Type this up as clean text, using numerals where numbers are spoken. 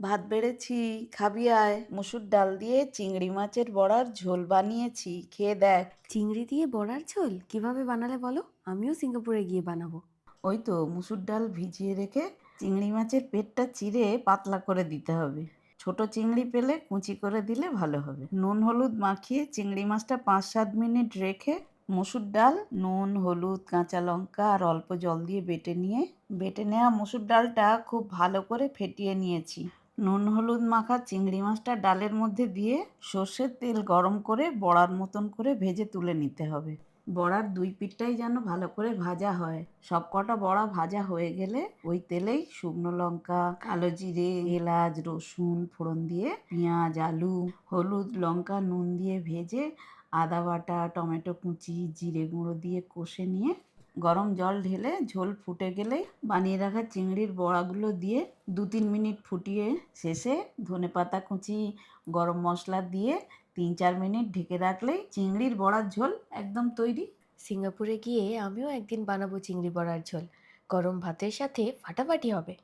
ভাত বেড়েছি, খাবি আয়। মুসুর ডাল দিয়ে চিংড়ি মাছের বড়ার ঝোল বানিয়েছি, খেয়ে দেখ। চিংড়ি দিয়ে বড়ার ঝোল কিভাবে বানালে বলো, আমিও সিঙ্গাপুরে গিয়ে বানাবো। ওই তো মুসুর ডাল ভিজিয়ে রেখে চিংড়ি মাছের পেটটা চিড়ে পাতলা করে দিতে হবে। ছোট চিংড়ি পেলে কুচি করে দিলে ভালো হবে। নুন হলুদ মাখিয়ে চিংড়ি মাছটা 5-7 মিনিট রেখে মসুর ডাল, নুন, হলুদ, কাঁচা লঙ্কা আর অল্প জল দিয়ে বেটে নেওয়া মসুর ডালটা খুব ভালো করে ফেটিয়ে নিয়েছি। নুন হলুদ মাখা চিংড়ি মাছটা ডালের মধ্যে দিয়ে সর্ষের তেল গরম করে বড়ার মতন করে ভেজে তুলে নিতে হবে। বড়ার দুই পিঠটাই যেন ভালো করে ভাজা হয়। সবকটা বড়া ভাজা হয়ে গেলে ওই তেলেই শুকনো লঙ্কা, কালো জিরে, এলাচ, রসুন ফোড়ন দিয়ে পেঁয়াজ, আলু, হলুদ, লঙ্কা, নুন দিয়ে ভেজে আদা বাটা, টমেটো কুচি, জিরে গুঁড়ো দিয়ে কষে নিয়ে গরম জল ঢেলে ঝোল ফুটে গেলেই বানিয়ে রাখা চিংড়ির বড়াগুলো দিয়ে 2-3 মিনিট ফুটিয়ে শেষে ধনেপাতা কুচি, গরম মশলা দিয়ে 3-4 মিনিট ঢেকে রাখলেই চিংড়ির বড়ার ঝোল একদম তৈরি। সিঙ্গাপুরে গিয়ে আমিও একদিন বানাবো চিংড়ি বড়ার ঝোল। গরম ভাতের সাথে ফাটাফাটি হবে।